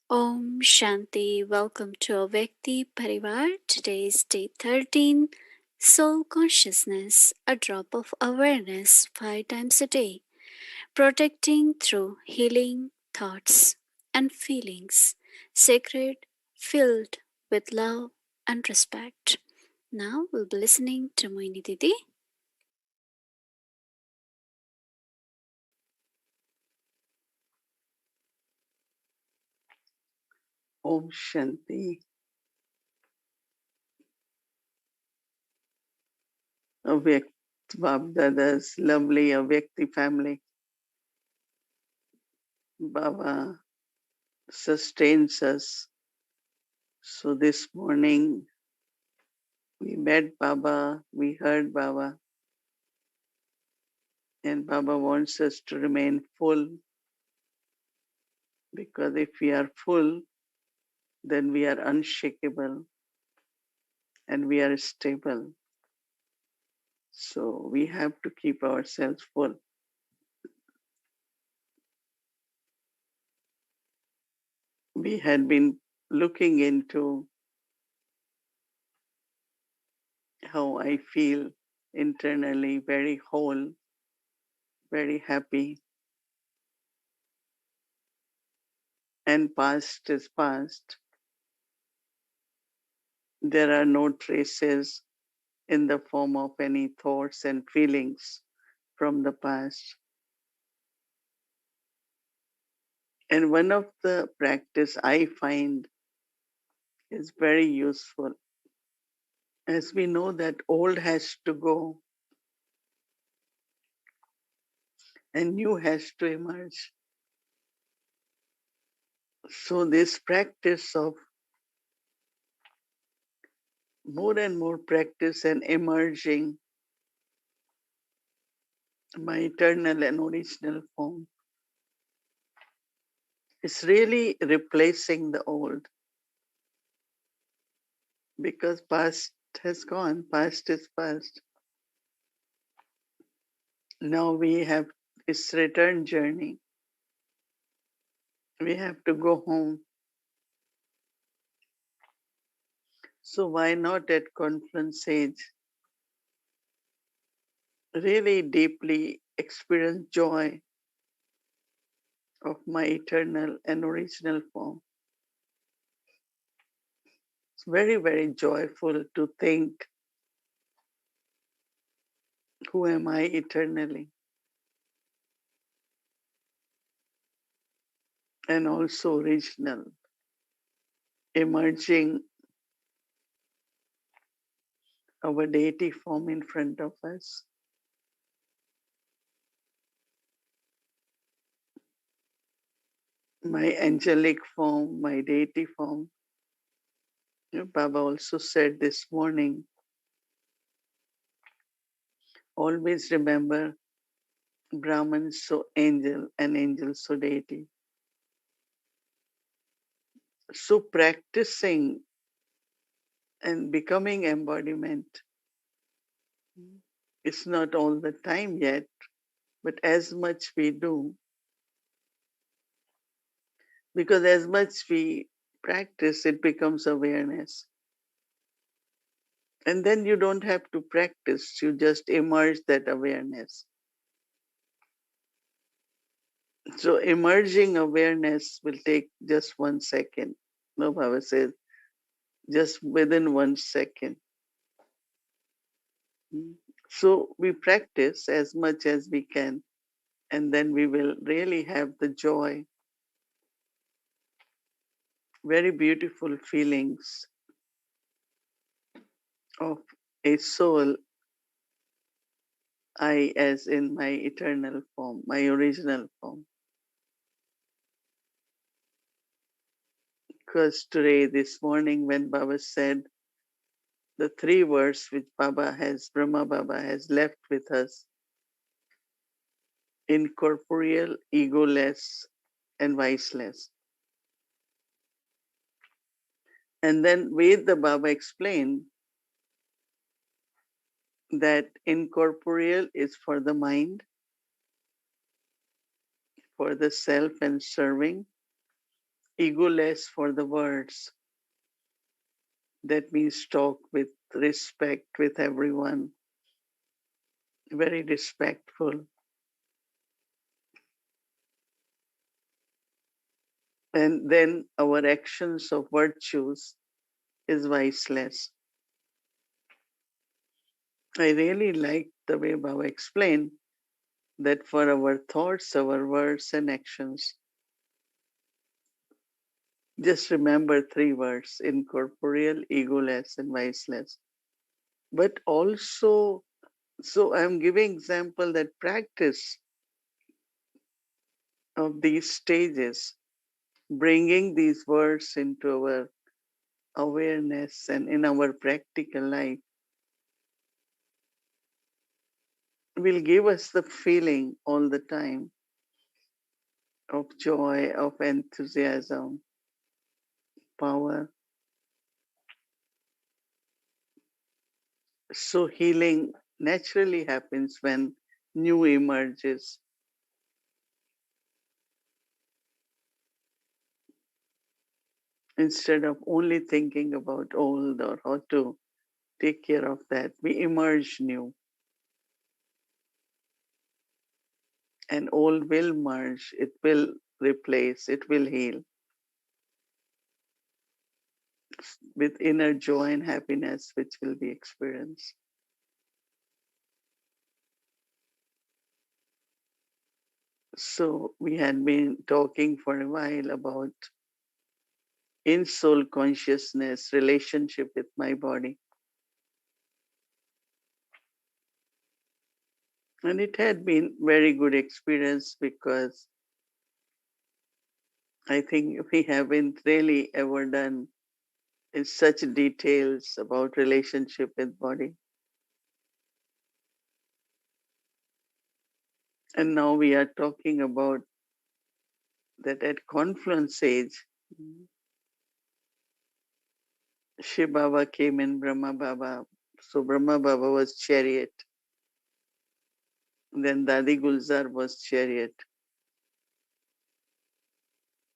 Om Shanti. Welcome to Avyakti Parivar. Today is day 13. Soul Consciousness, a drop of awareness 5 times a day, protecting through healing thoughts and feelings, sacred, filled with love and respect. Now we'll be listening to Mohini Didi. Om Shanti. Avyakt Bab-Dada's lovely Avyakti family. Baba sustains us. So this morning we met Baba, we heard Baba, and Baba wants us to remain full, because if we are full, then we are unshakable and we are stable. So we have to keep ourselves full. We had been looking into how I feel internally, very whole, very happy, and past is past. There are no traces in the form of any thoughts and feelings from the past. And one of the practice I find is very useful, as we know that old has to go and new has to emerge. So this practice of more and more practice and emerging my eternal and original form is really replacing the old, because past has gone, past is past. Now we have this return journey. We have to go home. So why not at conference age really deeply experience joy of my eternal and original form? It's very, very joyful to think, who am I eternally? And also original, emerging our deity form in front of us. My angelic form, my deity form. Baba also said this morning, always remember Brahman so angel and angel so deity. So practicing and becoming embodiment is not all the time yet, but as much we do, because as much we practice, it becomes awareness. And then you don't have to practice, you just emerge that awareness. So emerging awareness will take just 1 second. No, Baba says, just within 1 second. So we practice as much as we can, and then we will really have the joy, very beautiful feelings of a soul, I as in my eternal form, my original form. Because today, this morning, when Baba said the 3 words which Brahma Baba has left with us, incorporeal, egoless, and viceless. And then Ved Baba explained that incorporeal is for the mind, for the self and serving, egoless for the words. That means talk with respect with everyone, very respectful. And then our actions of virtues is viceless. I really like the way Baba explained that for our thoughts, our words, and actions, just remember three words: incorporeal, egoless, and viceless. But also, so I'm giving example that practice of these stages, bringing these words into our awareness and in our practical life will give us the feeling all the time of joy, of enthusiasm, power. So healing naturally happens when new emerges instead of only thinking about old or how to take care of that. We emerge new, and old will merge, it will replace, it will heal with inner joy and happiness, which will be experienced. So we had been talking for a while about in soul consciousness, relationship with my body. And it had been very good experience because I think we haven't really ever done in such details about relationship with body. And now we are talking about that at confluence age, Shiv Baba came in Brahma Baba. So Brahma Baba was chariot. Then Dadi Gulzar was chariot.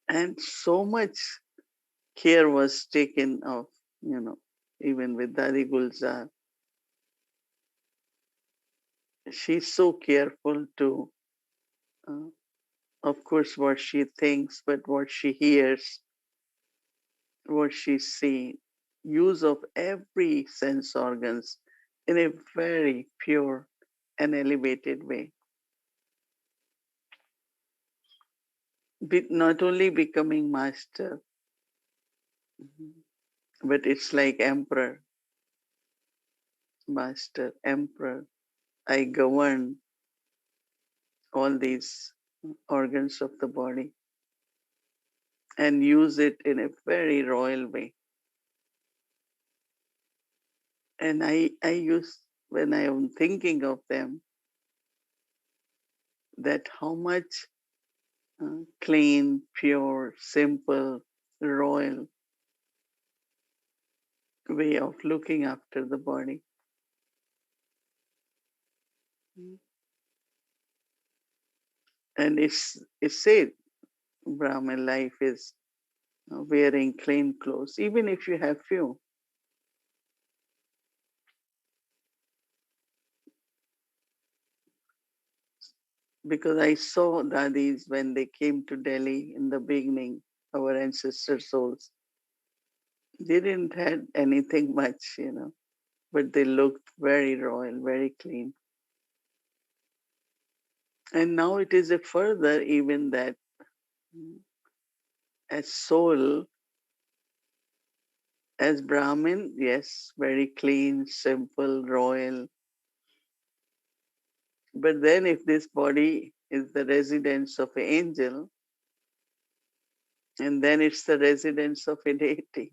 And so much care was taken of, even with Dadi Gulzar. She's so careful to, uh, of course, what she thinks, but what she hears, what she sees, use of every sense organs in a very pure and elevated way. Not only becoming master, but it's like emperor, master, emperor. I govern all these organs of the body and use it in a very royal way. And I use, when I am thinking of them, that how much clean, pure, simple, royal way of looking after the body. And it's said Brahmin life is wearing clean clothes, even if you have few. Because I saw dadis when they came to Delhi in the beginning, our ancestor souls. They didn't have anything much, but they looked very royal, very clean. And now it is a further even that as soul, as Brahmin, yes, very clean, simple, royal. But then if this body is the residence of an angel, and then it's the residence of a deity.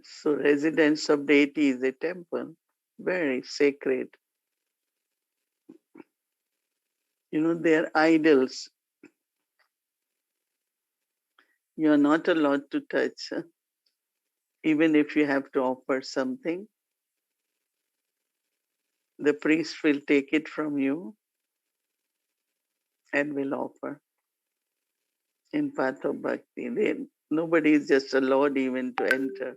So residence of deity is a temple, very sacred. They're idols. You're not allowed to touch. Even if you have to offer something, the priest will take it from you and will offer in path of bhakti. Nobody is just allowed even to enter.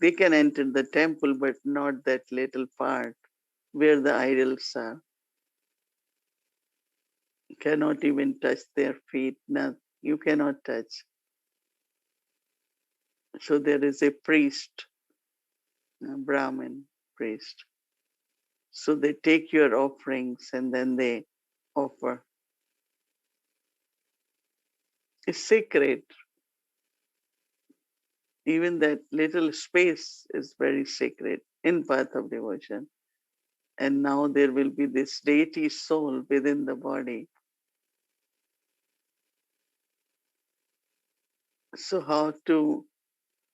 They can enter the temple, but not that little part where the idols are. Cannot even touch their feet. No, you cannot touch. So there is a priest, a Brahmin priest. So they take your offerings and then they offer. It's sacred. Even that little space is very sacred in path of devotion. And now there will be this deity soul within the body. So how to,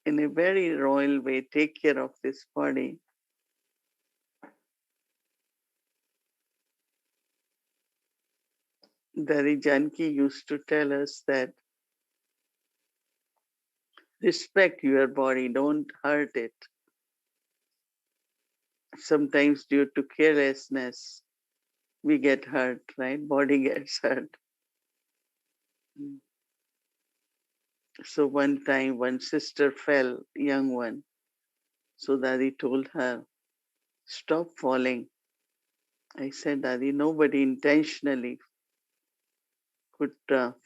in a very royal way, take care of this body? Dari Janki used to tell us that respect your body, don't hurt it. Sometimes due to carelessness, we get hurt, right? Body gets hurt. So one time, one sister fell, young one. So Daddy told her, stop falling. I said, Daddy, nobody intentionally could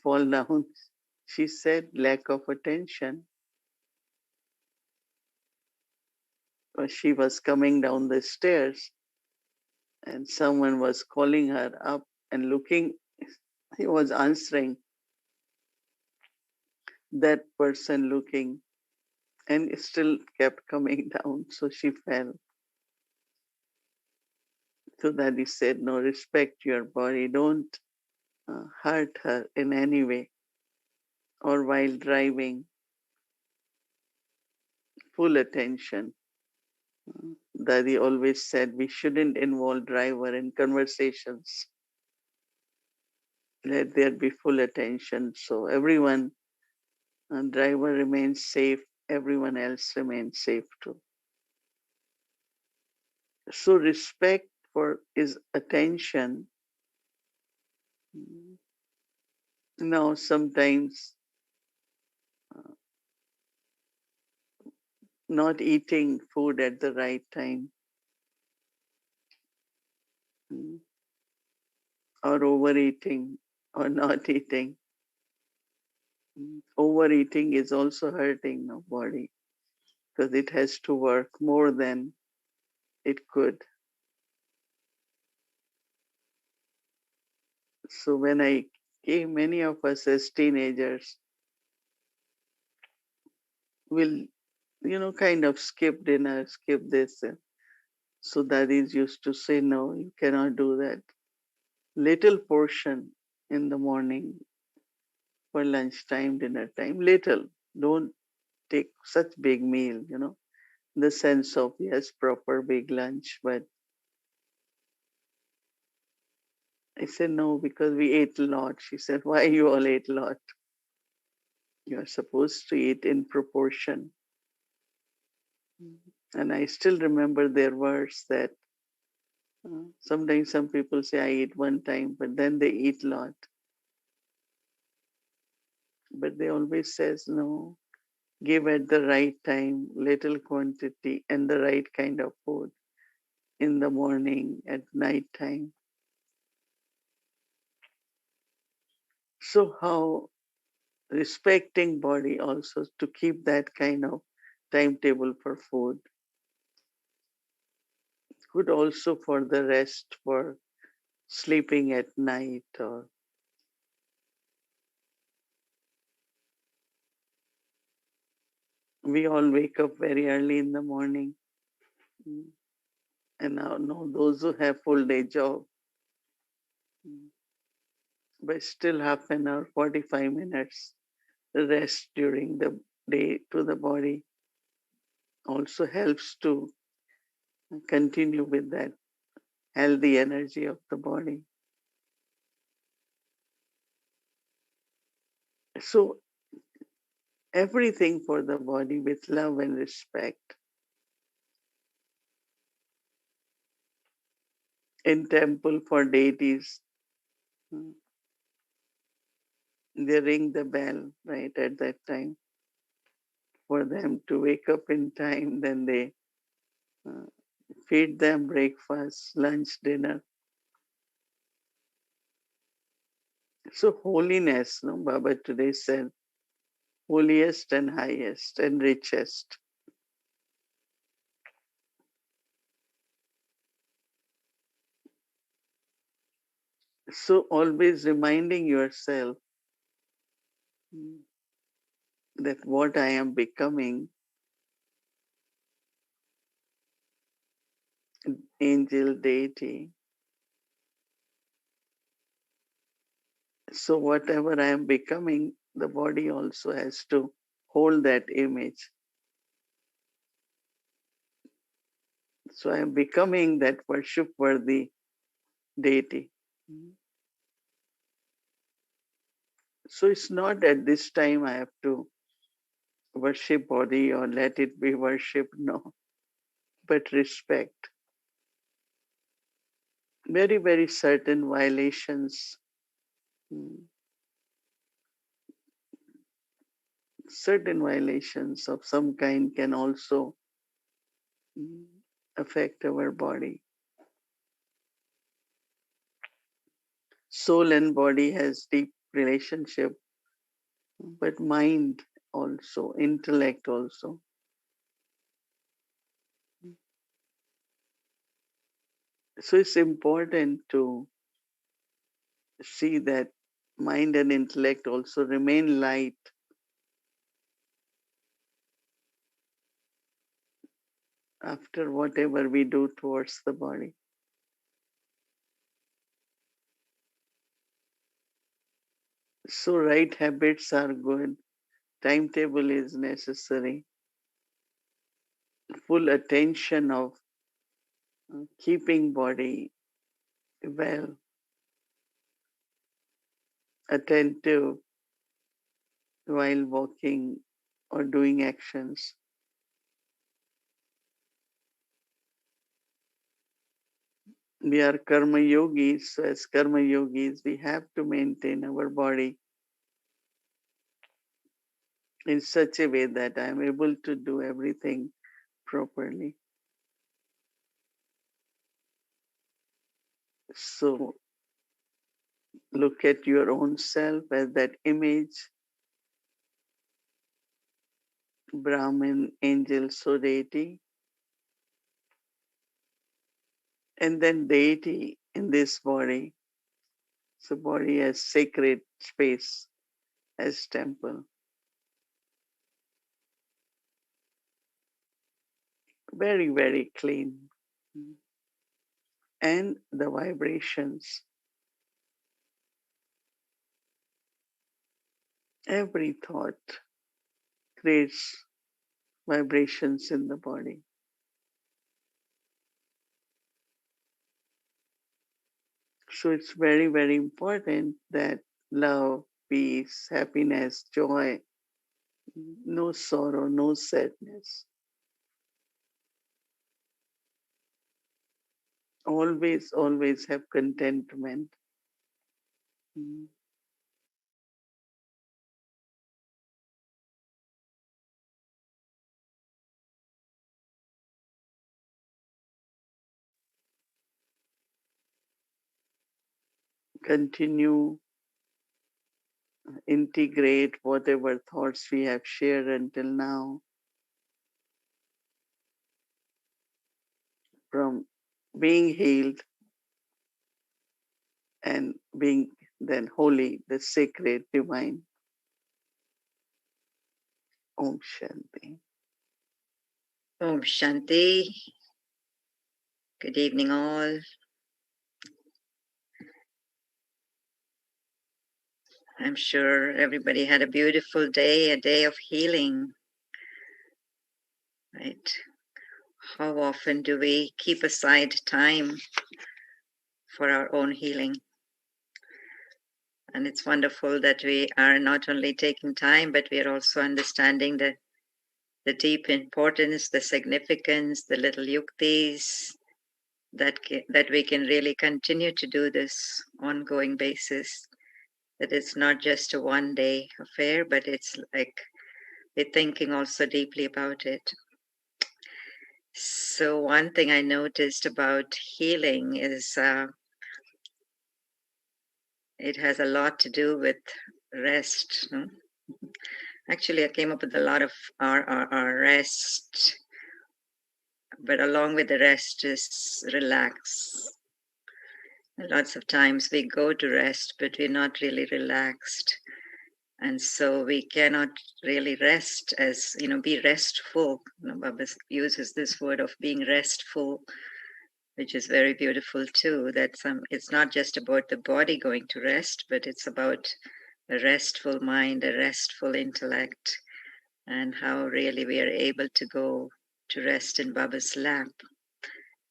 fall down. She said, lack of attention. She was coming down the stairs and someone was calling her up and looking. He was answering that person looking and it still kept coming down. So she fell. So Daddy said, no, respect your body. Don't hurt her in any way. Or while driving, full attention. Daddy always said we shouldn't involve driver in conversations. Let there be full attention. So everyone, driver remains safe, everyone else remains safe too. So respect for is attention. Now sometimes not eating food at the right time or overeating or not eating. Overeating is also hurting the body because it has to work more than it could. So when I came, many of us as teenagers will, kind of skip dinner, skip this. So daddies used to say, no, you cannot do that. Little portion in the morning for lunchtime, dinner time, little. Don't take such big meal, the sense of, yes, proper big lunch. But I said, no, because we ate a lot. She said, why you all ate a lot? You're supposed to eat in proportion. And I still remember their words that sometimes some people say, I eat one time, but then they eat a lot. But they always says, no, give at the right time, little quantity, and the right kind of food in the morning, at night time. So how respecting body also to keep that kind of timetable for food. Good also for the rest, for sleeping at night, or we all wake up very early in the morning. And now no, those who have full day job, but still half an hour, 45 minutes rest during the day to the body also helps to continue with that healthy energy of the body. So everything for the body with love and respect. In temple for deities, they ring the bell right at that time for them to wake up in time. Then they uh, feed them breakfast, lunch, dinner. So holiness, no, Baba today said, holiest and highest and richest. So always reminding yourself that what I am becoming, angel, deity. So whatever I am becoming, the body also has to hold that image. So I am becoming that worship worthy deity. So it's not at this time I have to worship body or let it be worship, no, but respect. Very, very certain violations, certain violations of some kind can also affect our body. Soul and body has deep relationship, but mind also, intellect also. So it's important to see that mind and intellect also remain light after whatever we do towards the body. So right habits are good, timetable is necessary, full attention of keeping body well, attentive while walking or doing actions. We are karma yogis, so as karma yogis, we have to maintain our body in such a way that I am able to do everything properly. So look at your own self as that image, Brahmin, angel, so deity, and then deity in this body. So body as sacred space, as temple. Very, very clean. And the vibrations, every thought creates vibrations in the body. So it's very, very important that love, peace, happiness, joy, no sorrow, no sadness. Always, always have contentment. Continue, integrate whatever thoughts we have shared until now from being healed and being then holy, the sacred, divine. Om Shanti. Om Shanti. Good evening, all. I'm sure everybody had a beautiful day, a day of healing, right? How often do we keep aside time for our own healing? And it's wonderful that we are not only taking time, but we are also understanding the deep importance, the significance, the little yuktis that we can really continue to do this ongoing basis that it's not just a one-day affair, but it's like we're thinking also deeply about it. So one thing I noticed about healing is it has a lot to do with rest. No? Actually, I came up with a lot of our rest, but along with the rest is relax. Lots of times we go to rest, but we're not really relaxed. And so we cannot really rest as, be restful. Baba uses this word of being restful, which is very beautiful too. That it's not just about the body going to rest, but it's about a restful mind, a restful intellect, and how really we are able to go to rest in Baba's lap.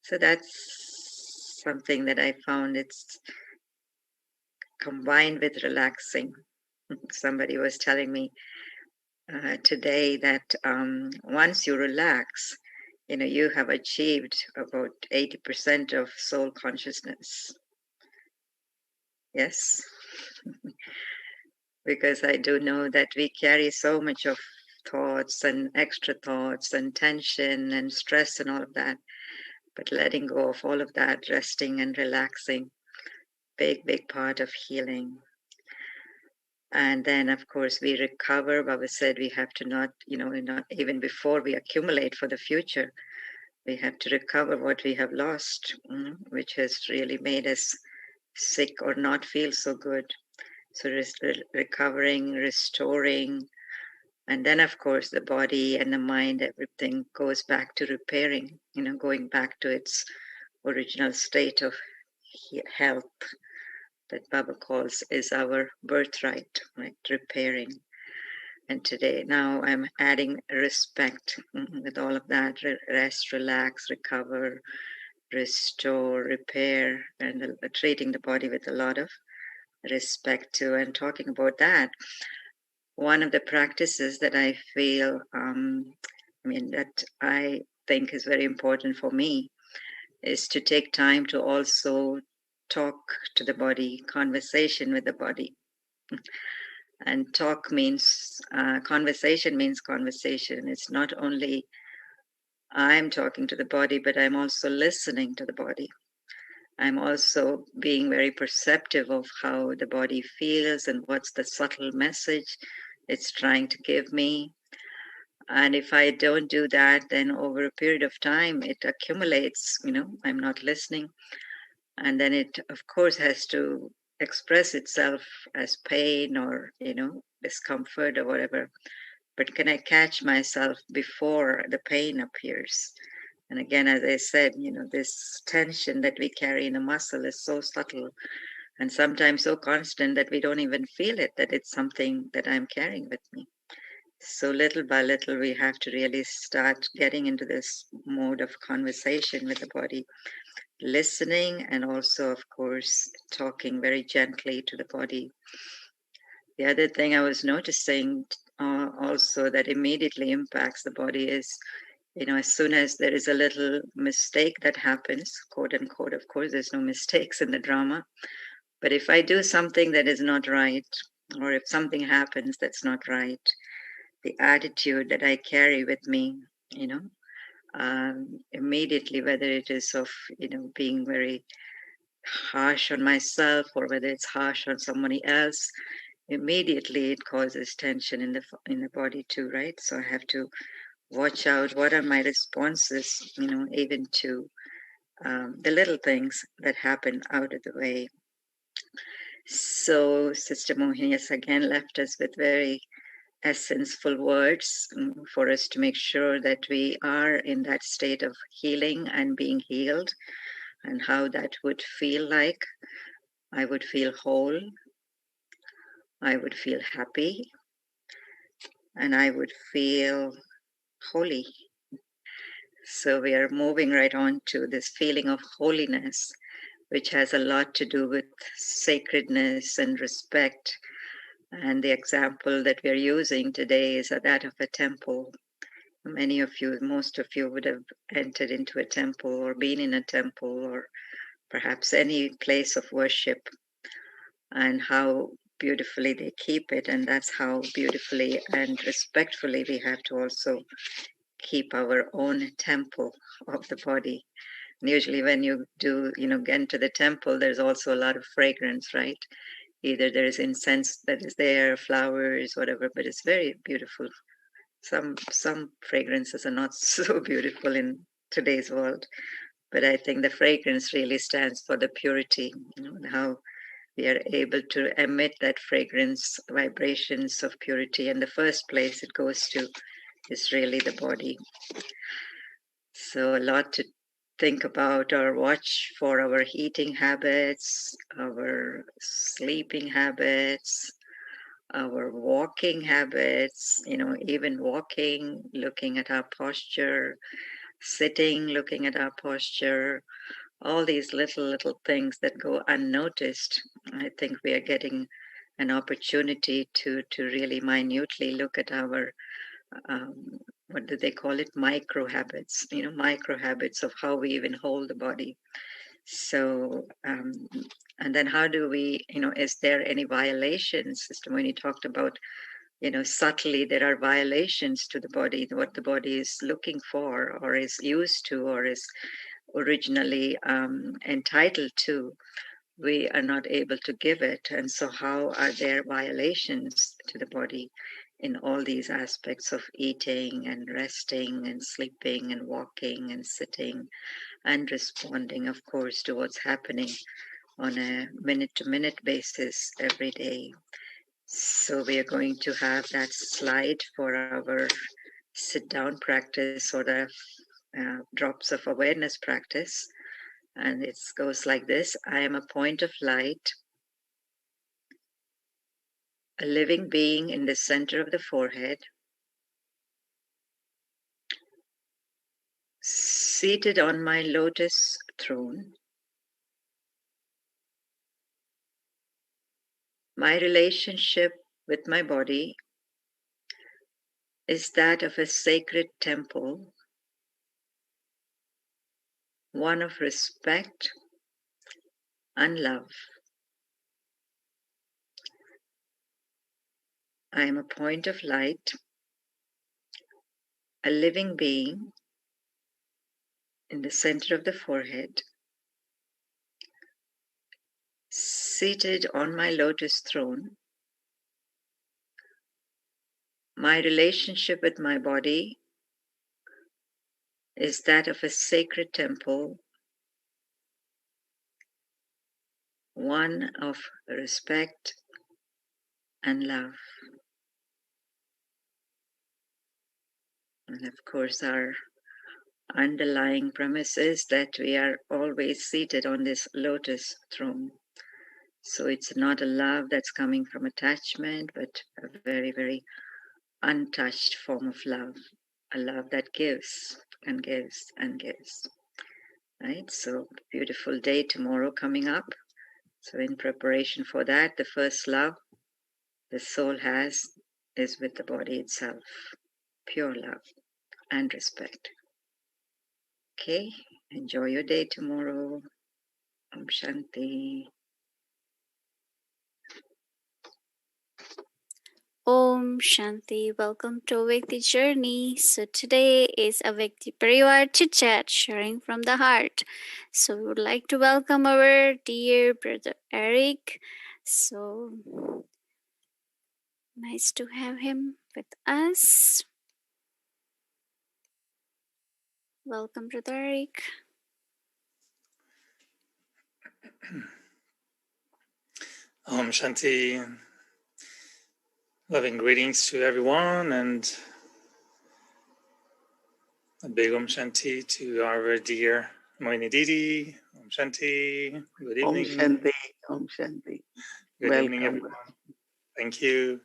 So that's something that I found it's combined with relaxing. Somebody was telling me today that once you relax, you have achieved about 80% of soul consciousness. Yes, because I do know that we carry so much of thoughts and extra thoughts and tension and stress and all of that. But letting go of all of that, resting and relaxing, big part of healing. And then, of course, we recover. Baba said we have to not, not even before we accumulate for the future, we have to recover what we have lost, which has really made us sick or not feel so good. So recovering, restoring, and then, of course, the body and the mind, everything goes back to repairing, going back to its original state of health that Baba calls is our birthright, right? Repairing. And today, now I'm adding respect with all of that. Rest, relax, recover, restore, repair, and treating the body with a lot of respect too. And talking about that, one of the practices that I feel, that I think is very important for me is to take time to also talk to the body, conversation with the body. And talk means, conversation means conversation. It's not only I'm talking to the body, but I'm also listening to the body. I'm also being very perceptive of how the body feels and what's the subtle message it's trying to give me. And if I don't do that, then over a period of time, it accumulates, I'm not listening. And then it, of course, has to express itself as pain or, discomfort or whatever. But can I catch myself before the pain appears? And again, as I said, this tension that we carry in the muscle is so subtle and sometimes so constant that we don't even feel it, that it's something that I'm carrying with me. So little by little, we have to really start getting into this mode of conversation with the body, listening, and also, of course, talking very gently to the body. The other thing I was noticing also that immediately impacts the body is, as soon as there is a little mistake that happens, quote unquote, of course, there's no mistakes in the drama. But if I do something that is not right, or if something happens that's not right, the attitude that I carry with me, immediately, whether it is of, being very harsh on myself or whether it's harsh on somebody else, immediately it causes tension in the body too, right? So I have to watch out what are my responses, even to the little things that happen out of the way. So Sister Mohini has again left us with very essential words for us to make sure that we are in that state of healing and being healed, and how that would feel like. I would feel whole, I would feel happy, and I would feel holy. So we are moving right on to this feeling of holiness, which has a lot to do with sacredness and respect. And the example that we're using today is that of a temple. Many of you, most of you would have entered into a temple or been in a temple or perhaps any place of worship, and how beautifully they keep it, and that's how beautifully and respectfully we have to also keep our own temple of the body. And usually when you do, get into the temple, there's also a lot of fragrance, right? Either there is incense that is there, flowers, whatever, but it's very beautiful. Some fragrances are not so beautiful in today's world, but I think the fragrance really stands for the purity, how we are able to emit that fragrance, vibrations of purity. And the first place it goes to is really the body. So a lot to think about or watch for our eating habits, our sleeping habits, our walking habits, even walking, looking at our posture, sitting, looking at our posture, all these little things that go unnoticed. I think we are getting an opportunity to really minutely look at our what do they call it, micro habits, micro habits of how we even hold the body. So and then how do we, is there any violations? Sister Mohini talked about, subtly there are violations to the body, what the body is looking for or is used to or is originally entitled to. We are not able to give it. And so how are there violations to the body in all these aspects of eating and resting and sleeping and walking and sitting and responding, of course, to what's happening on a minute-to-minute basis every day. So we are going to have that slide for our sit-down practice or the drops of awareness practice. And it goes like this. I am a point of light, a living being in the center of the forehead, seated on my lotus throne. My relationship with my body is that of a sacred temple, one of respect and love. I am a point of light, a living being in the center of the forehead, seated on my lotus throne. My relationship with my body is that of a sacred temple, one of respect and love. And of course, our underlying premise is that we are always seated on this lotus throne. So it's not a love that's coming from attachment, but a very, very untouched form of love, a love that gives and gives and gives. Right? So beautiful day tomorrow coming up. So in preparation for that, the first love the soul has is with the body itself. Pure love and respect. Okay, enjoy your day tomorrow. Om Shanti. Om Shanti. Welcome to Awake the Journey. So today is Awake the Parivar Chit Chat, sharing from the heart. So we would like to welcome our dear brother Eric. So nice to have him with us. Welcome, brother Eric. Om Shanti. Loving greetings to everyone, and a big Om Shanti to our dear Mohini Didi. Om Shanti. Good evening. Om Shanti. Om Shanti. Good evening, everyone. Thank you.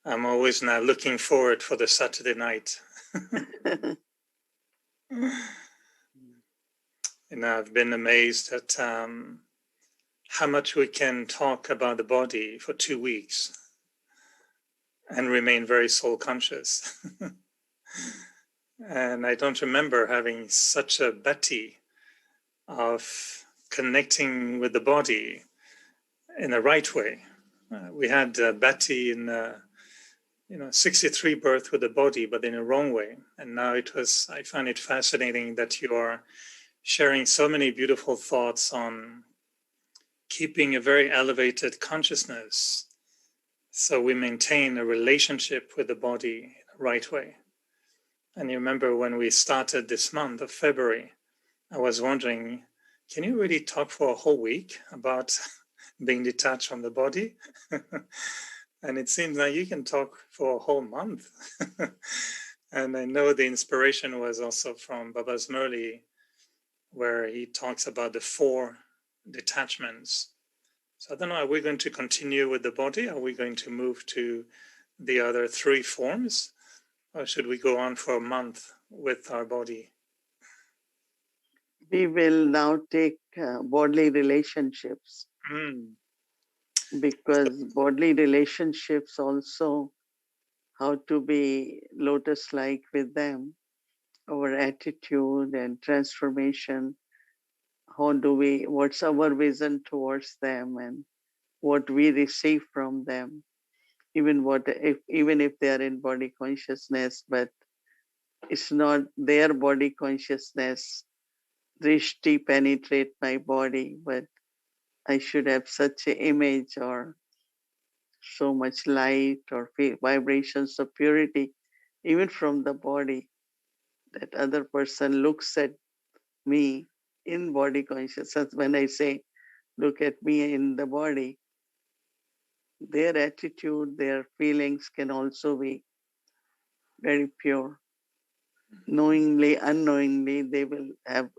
I'm always now looking forward for the Saturday night. And I've been amazed at how much we can talk about the body for 2 weeks and remain very soul conscious. And I don't remember having such a bhakti of connecting with the body in the right way, We had Betty in 63 birth with the body, but in a wrong way. And now I find it fascinating that you are sharing so many beautiful thoughts on keeping a very elevated consciousness so we maintain a relationship with the body in the right way. And you remember when we started this month of February, I was wondering, can you really talk for a whole week about being detached from the body? And it seems like you can talk for a whole month. And I know the inspiration was also from Baba's Murli, where he talks about the 4 detachments. So I don't know, are we going to continue with the body? Are we going to move to the other 3 forms? Or should we go on for a month with our body? We will now take bodily relationships, because bodily relationships also, how to be lotus-like with them, our attitude and transformation, what's our vision towards them, and what we receive from them, even if they are in body consciousness, but it's not their body consciousness. Drishti penetrate my body, but I should have such an image or so much light or vibrations of purity, even from the body, that other person looks at me in body consciousness. When I say, look at me in the body, their attitude, their feelings can also be very pure. Knowingly, unknowingly, they will have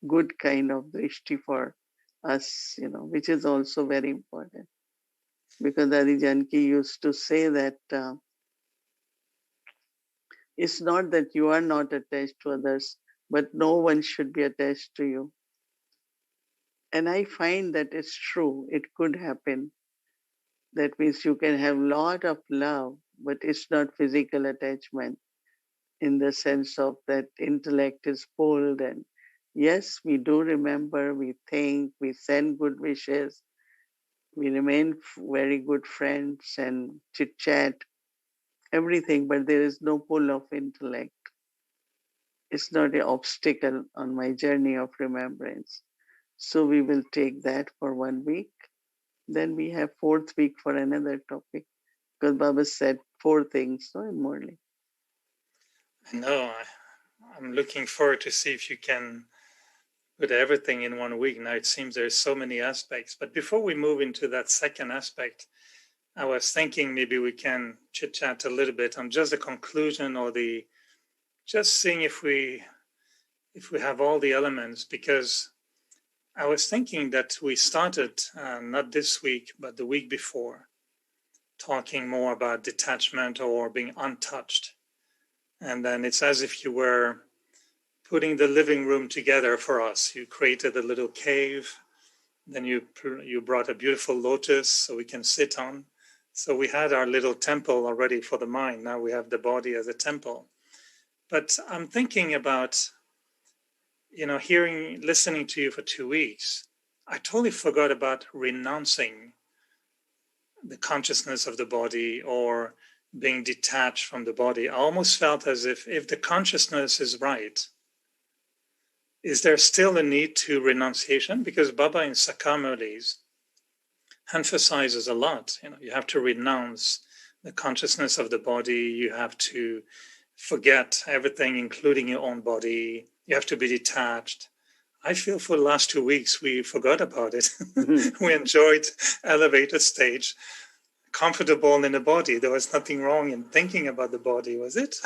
good kind of drishti for us, which is also very important. Because Adi Janki used to say that it's not that you are not attached to others, but no one should be attached to you. And I find that it's true. It could happen. That means you can have a lot of love, but it's not physical attachment in the sense of that intellect is pulled. And yes, we do remember, we think, we send good wishes, we remain very good friends and chit chat, everything, but there is no pull of intellect. It's not an obstacle on my journey of remembrance. So we will take that for 1 week. Then we have 4th week for another topic. Because Baba said 4 things, no, in Morley. No, I'm looking forward to see if you can put everything in 1 week. Now it seems there's so many aspects. But before we move into that second aspect, I was thinking maybe we can chit-chat a little bit on just the conclusion or just seeing if we have all the elements, because I was thinking that we started not this week, but the week before, talking more about detachment or being untouched. And then it's as if you were putting the living room together for us. You created a little cave, then you brought a beautiful lotus so we can sit on. So we had our little temple already for the mind. Now we have the body as a temple. But I'm thinking about, listening to you for 2 weeks. I totally forgot about renouncing the consciousness of the body or being detached from the body. I almost felt as if the consciousness is right, is there still a need to renunciation? Because Baba in Sakamurlis emphasizes a lot. You have to renounce the consciousness of the body. You have to forget everything, including your own body. You have to be detached. I feel for the last 2 weeks, we forgot about it. We enjoyed elevated stage, comfortable in the body. There was nothing wrong in thinking about the body, was it?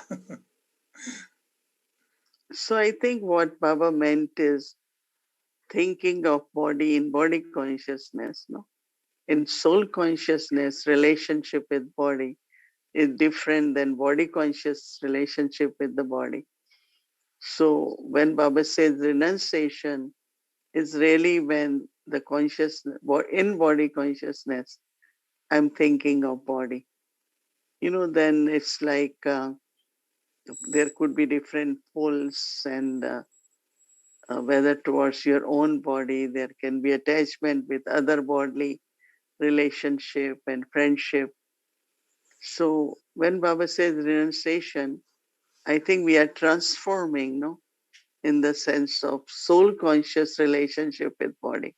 So I think what Baba meant is thinking of body in body consciousness, no? In soul consciousness, relationship with body is different than body conscious relationship with the body. So when Baba says renunciation is really when the consciousness, in body consciousness, I'm thinking of body. Then it's like there could be different pulls, and whether towards your own body, there can be attachment with other bodily relationship and friendship. So when Baba says renunciation, I think we are transforming, no, in the sense of soul conscious relationship with body.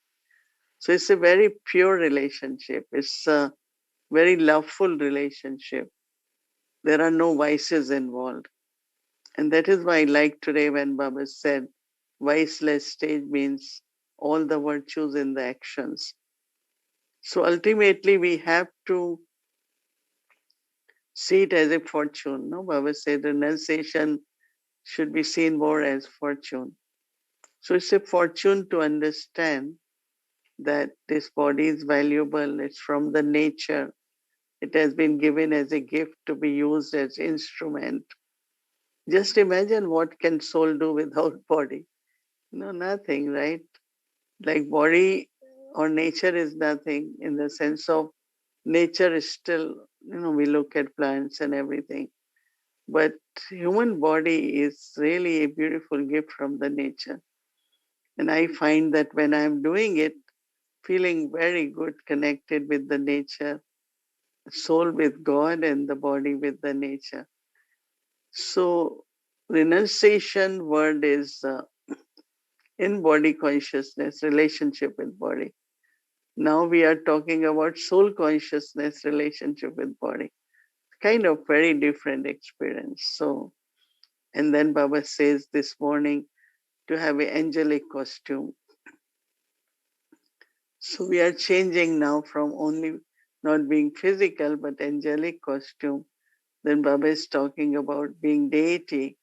So it's a very pure relationship. It's a very loveful relationship. There are no vices involved. And that is why I like today when Baba said, viceless stage means all the virtues in the actions. So ultimately we have to see it as a fortune. No, Baba said renunciation should be seen more as fortune. So it's a fortune to understand that this body is valuable. It's from the nature. It has been given as a gift to be used as instrument. Just imagine what can soul do without body. No, nothing, right? Like body or nature is nothing in the sense of nature is still, we look at plants and everything. But human body is really a beautiful gift from the nature. And I find that when I'm doing it, feeling very good connected with the nature, soul with God and the body with the nature. So renunciation word is in body consciousness, relationship with body. Now we are talking about soul consciousness, relationship with body. Kind of very different experience. So, and then Baba says this morning to have an angelic costume. So we are changing now from only not being physical, but angelic costume. Then Baba is talking about being deity.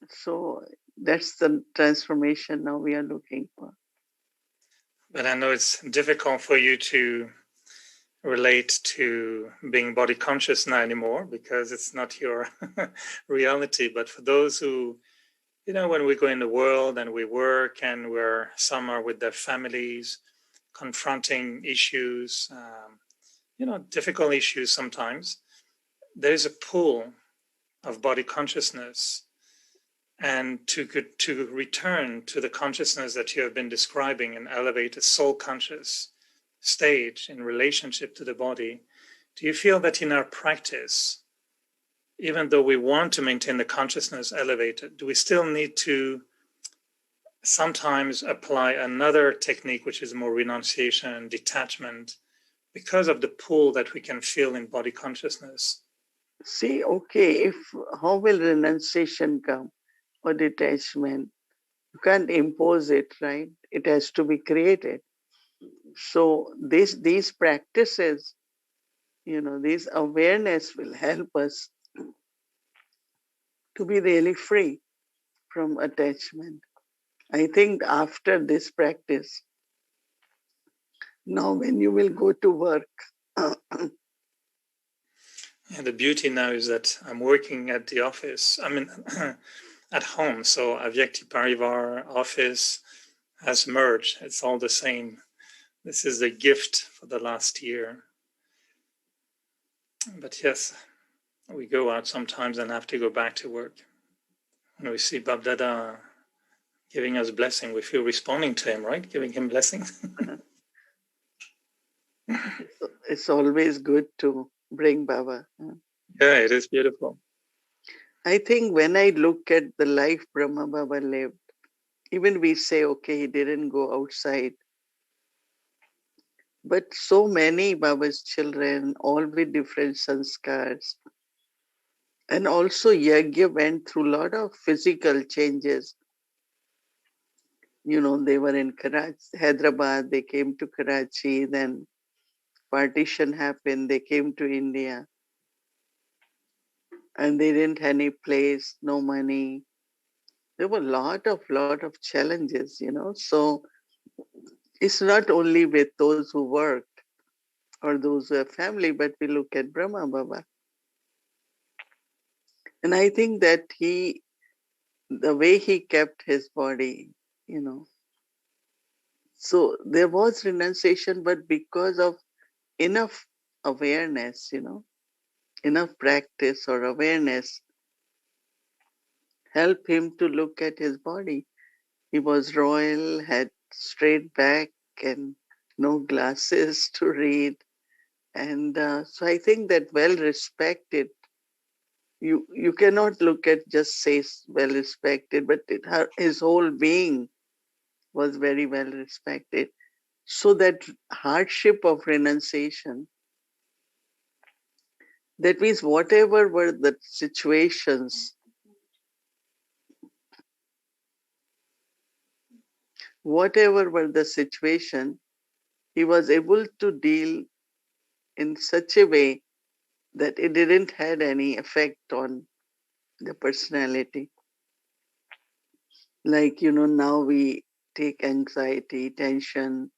So that's the transformation now we are looking for. But I know it's difficult for you to relate to being body conscious now anymore because it's not your reality. But for those who, when we go in the world and we work and some are with their families, confronting issues, difficult issues sometimes, there is a pull of body consciousness. And to return to the consciousness that you have been describing and elevate a soul conscious stage in relationship to the body, do you feel that in our practice, even though we want to maintain the consciousness elevated, do we still need to sometimes apply another technique, which is more renunciation and detachment, because of the pull that we can feel in body consciousness? See, okay, how will renunciation come or detachment? You can't impose it, right? It has to be created. So these practices, this awareness will help us to be really free from attachment. I think after this practice, now when you will go to work, and the beauty now is that I'm working at the office. I mean, at home. So Avyakti Parivar office has merged. It's all the same. This is a gift for the last year. But yes, we go out sometimes and have to go back to work. When we see Bab Dada giving us blessing, we feel responding to him, right? Giving him blessings. It's always good to bring Baba. Yeah, it is beautiful. I think when I look at the life Brahma Baba lived, even we say, okay, he didn't go outside. But so many Baba's children, all with different sanskars. And also Yagya went through a lot of physical changes. They were in Karachi, Hyderabad, they came to Karachi, then partition happened, they came to India. And they didn't have any place, no money. There were a lot of challenges, So it's not only with those who worked or those who have family, but we look at Brahma Baba. And I think that the way he kept his body, so there was renunciation, but because of enough awareness, enough practice or awareness helped him to look at his body. He was royal, had straight back and no glasses to read. And so I think that well respected, you cannot look at just say well respected, but his whole being was very well respected. So that hardship of renunciation, that means whatever were the situations, whatever were the situation, he was able to deal in such a way that it didn't had any effect on the personality. Like, now we take anxiety, tension,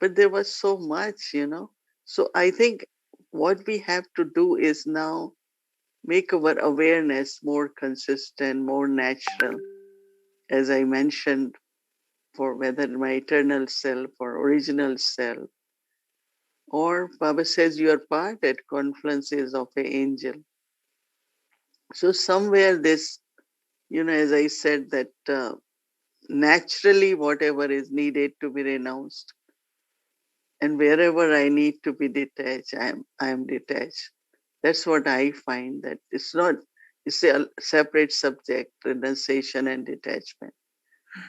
but there was so much. So I think what we have to do is now make our awareness more consistent, more natural. As I mentioned, for whether my eternal self or original self, or Baba says you are part at confluences of an angel. So somewhere this, as I said, that naturally whatever is needed to be renounced, and wherever I need to be detached, I am detached. That's what I find, that it's a separate subject, renunciation and detachment.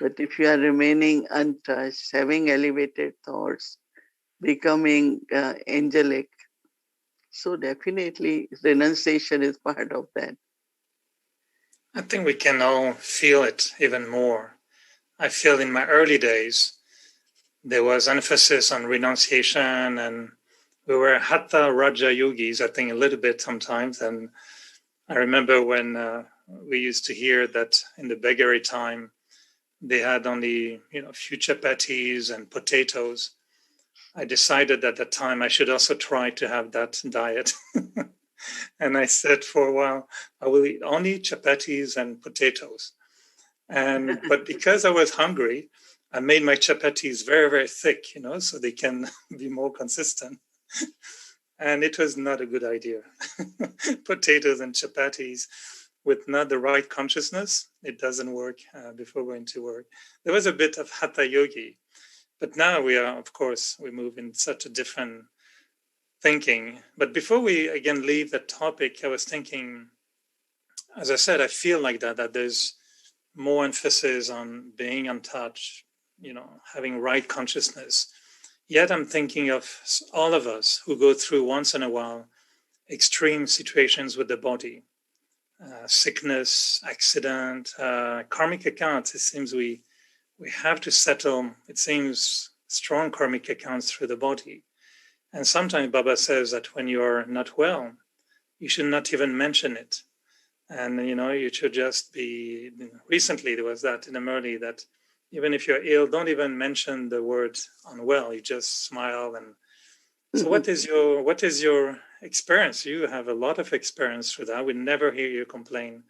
But if you are remaining untouched, having elevated thoughts, becoming angelic, so definitely renunciation is part of that. I think we can all feel it even more. I feel in my early days, there was emphasis on renunciation, and we were Hatha Raja yogis, I think, a little bit sometimes. And I remember when we used to hear that in the beggary time, they had only, a few chapatis and potatoes. I decided at that time I should also try to have that diet. And I said for a while, I will eat only chapatis and potatoes. But because I was hungry, I made my chapatis very, very thick, so they can be more consistent. And it was not a good idea. Potatoes and chapatis with not the right consciousness, it doesn't work before going to work. There was a bit of hatha yogi, but now we are, of course, we move in such a different thinking. But before we again leave the topic, I was thinking, as I said, I feel like that there's more emphasis on being untouched, having right consciousness. Yet I'm thinking of all of us who go through once in a while extreme situations with the body, sickness, accident, karmic accounts. It seems we have to settle, it seems, strong karmic accounts through the body. And sometimes Baba says that when you are not well, you should not even mention it. And, you should just be, recently there was that in Amurli, that even if you're ill, don't even mention the word unwell, you just smile. And so what is your experience? You have a lot of experience with that. We never hear you complain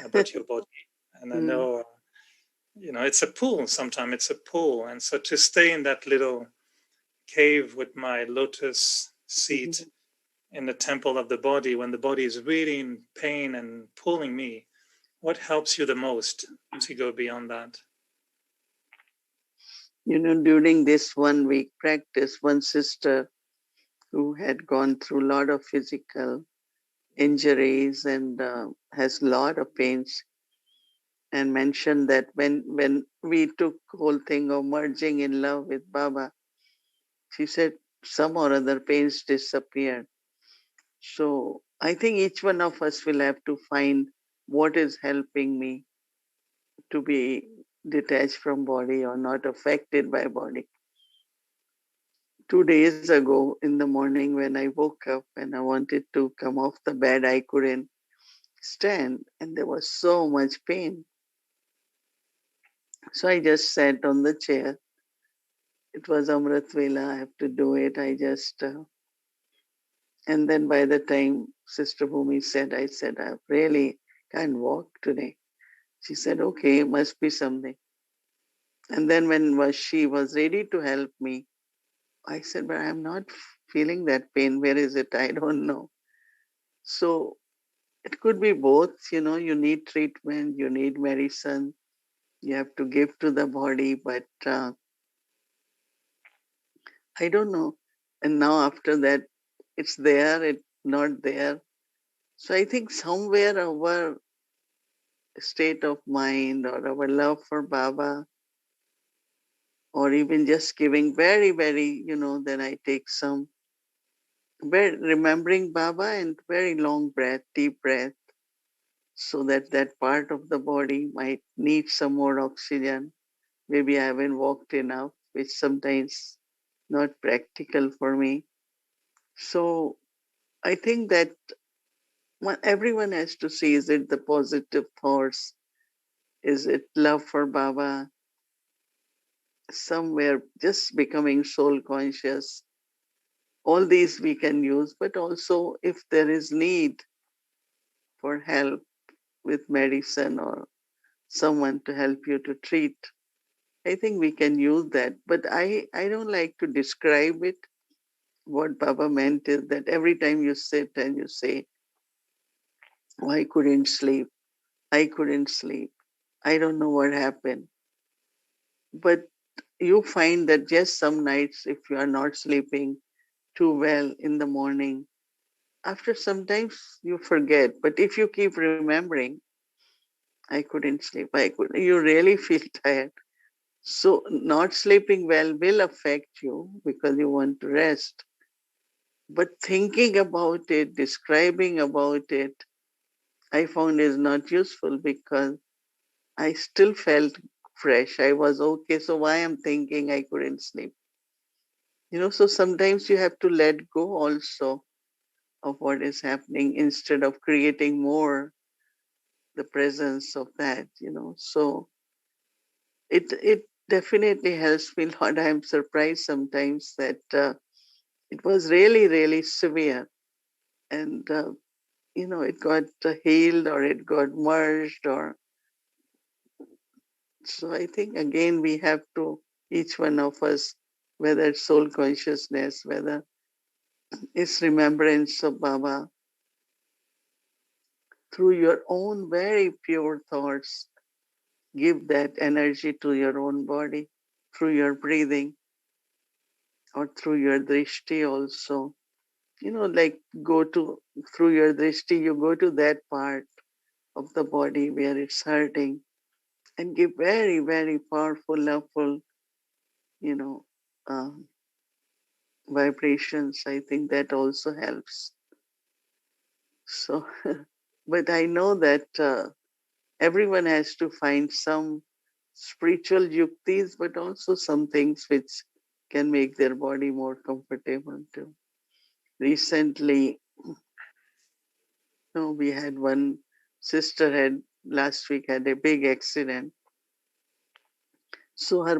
about your body. And I know, it's a pull, sometimes it's a pull. And so to stay in that little cave with my lotus seat in the temple of the body, when the body is really in pain and pulling me, what helps you the most to go beyond that? During this 1 week practice, one sister who had gone through a lot of physical injuries and has a lot of pains, and mentioned that when we took whole thing of merging in love with Baba, she said some or other pains disappeared. So I think each one of us will have to find what is helping me to be detached from body or not affected by body. 2 days ago in the morning when I woke up and I wanted to come off the bed, I couldn't stand and there was so much pain. So I just sat on the chair. It was Amrit Vela, I have to do it. And then by the time Sister Bhumi said, I said, I really can't walk today. She said, okay, must be something. And then when she was ready to help me, I said, but I'm not feeling that pain. Where is it? I don't know. So it could be both, you need treatment, you need medicine, you have to give to the body, but I don't know. And now after that, it's there, it's not there. So I think somewhere our state of mind or our love for Baba, or even just giving very, very, then I take some, remembering Baba and very long breath, deep breath, so that that part of the body might need some more oxygen. Maybe I haven't walked enough, which sometimes not practical for me. So I think that everyone has to see, is it the positive thoughts? Is it love for Baba? Somewhere just becoming soul conscious. All these we can use, but also if there is need for help with medicine or someone to help you to treat, I think we can use that. But I don't like to describe it. What Baba meant is that every time you sit and you say, oh, I couldn't sleep, I couldn't sleep, I don't know what happened. But you find that just some nights, if you are not sleeping too well in the morning, after sometimes you forget. But if you keep remembering, I couldn't sleep, you really feel tired. So not sleeping well will affect you because you want to rest. But thinking about it, describing about it, I found is not useful because I still felt fresh. I was okay. So why I'm thinking I couldn't sleep? So sometimes you have to let go also of what is happening instead of creating more the presence of that. So it definitely helps me a lot. I'm surprised sometimes that it was really, really severe. And, it got healed or it got merged or so I think again we have to, each one of us, whether it's soul consciousness, whether it's remembrance of Baba, through your own very pure thoughts, give that energy to your own body, through your breathing or through your drishti also. Like go to, through your drishti, you go to that part of the body where it's hurting and give very, very powerful, loveful, you know, um, vibrations. I think that also helps. So, but I know that everyone has to find some spiritual yuktis, but also some things which can make their body more comfortable too. Recently, we had one sister had last week had a big accident. So her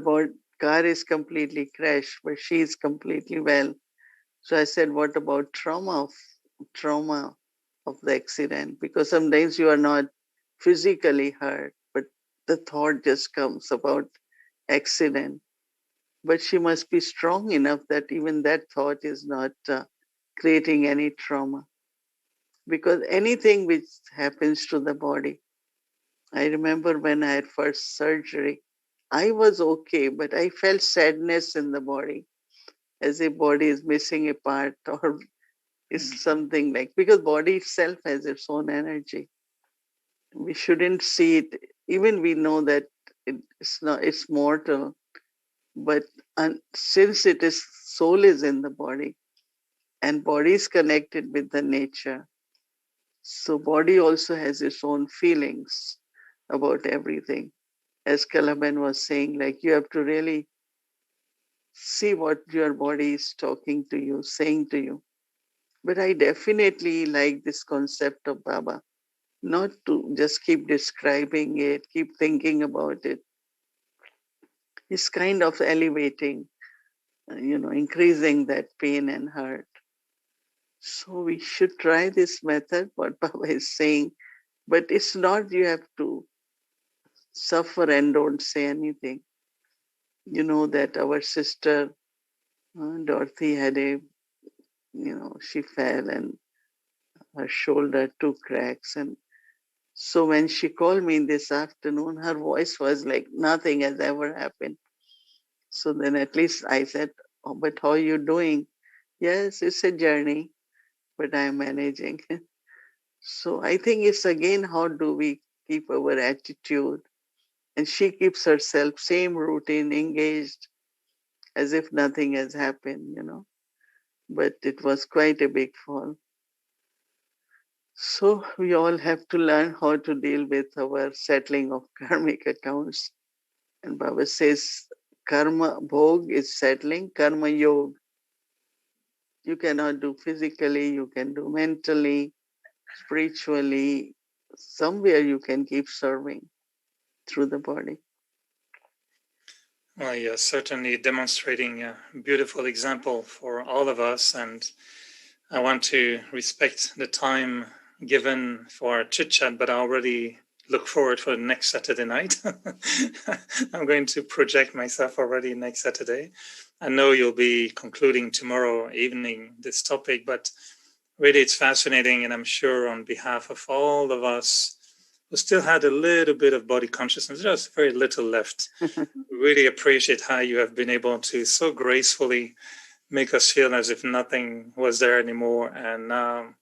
car is completely crashed, but she is completely well. So I said, what about trauma of the accident? Because sometimes you are not physically hurt, but the thought just comes about accident. But she must be strong enough that even that thought is not creating any trauma. Because anything which happens to the body, I remember when I had first surgery, I was okay, but I felt sadness in the body, as if body is missing a part or is something like, because body itself has its own energy. We shouldn't see it. Even we know that it's not, it's mortal, but since it is, soul is in the body and body is connected with the nature, so body also has its own feelings about everything. As Kalaban was saying, like you have to really see what your body is talking to you, saying to you. But I definitely like this concept of Baba, not to just keep describing it, keep thinking about it. It's kind of elevating, increasing that pain and hurt. So we should try this method, what Baba is saying, but it's not you have to suffer and don't say anything. You know that our sister Dorothy had she fell and her shoulder, two cracks. And so when she called me this afternoon, her voice was like nothing has ever happened. So then at least I said, Oh, but how are you doing? Yes, it's a journey, but I'm managing. So I think it's again, how do we keep our attitude? And she keeps herself same routine, engaged, as if nothing has happened, But it was quite a big fall. So we all have to learn how to deal with our settling of karmic accounts. And Baba says karma bhog is settling, karma yog. You cannot do physically, you can do mentally, spiritually. Somewhere you can keep serving through the body. Well, you're certainly demonstrating a beautiful example for all of us, and I want to respect the time given for our chit chat, but I already look forward for next Saturday night. I'm going to project myself already next Saturday. I know you'll be concluding tomorrow evening this topic, but really it's fascinating, and I'm sure on behalf of all of us who still had a little bit of body consciousness, there's very little left. Really appreciate how you have been able to so gracefully make us feel as if nothing was there anymore. And now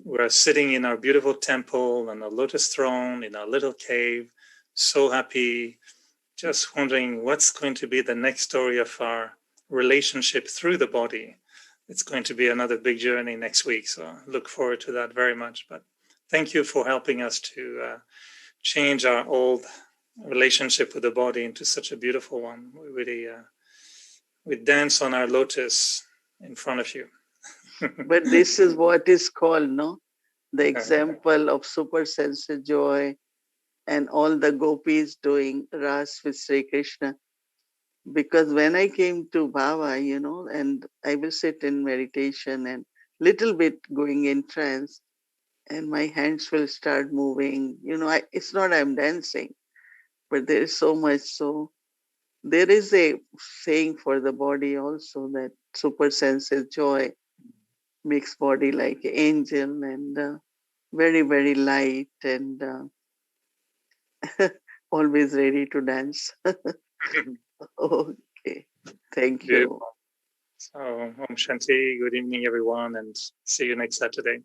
we're sitting in our beautiful temple on a lotus throne in our little cave, so happy, just wondering what's going to be the next story of our relationship through the body. It's going to be another big journey next week, so I look forward to that very much. But thank you for helping us to change our old relationship with the body into such a beautiful one. We really we dance on our lotus in front of you. But this is what is called, no? The example of super sensitive joy and all the gopis doing Ras with Sri Krishna. Because when I came to Baba, and I will sit in meditation and little bit going in trance, and my hands will start moving. It's not I'm dancing, but there is so much. So there is a saying for the body also that super sensitive joy makes body like an angel and very, very light and always ready to dance. Okay. Thank Beautiful. you. So, Om Shanti, good evening, everyone, and see you next Saturday.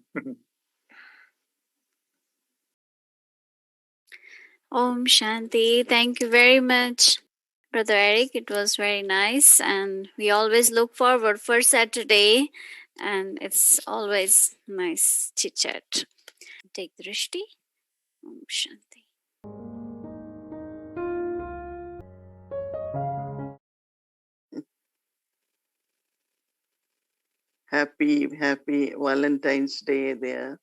Om Shanti. Thank you very much, Brother Eric. It was very nice, and we always look forward for Saturday, and it's always nice chit chat. Take drishti. Om Shanti. Happy Valentine's Day there.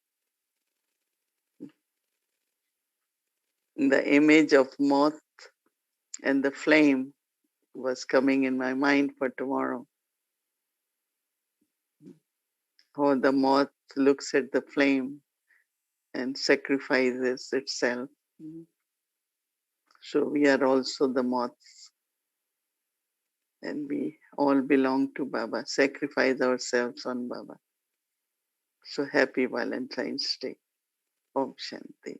The image of moth and the flame was coming in my mind for tomorrow. How the moth looks at the flame and sacrifices itself. So we are also the moths and we all belong to Baba, sacrifice ourselves on Baba. So happy Valentine's Day. Om Shanti.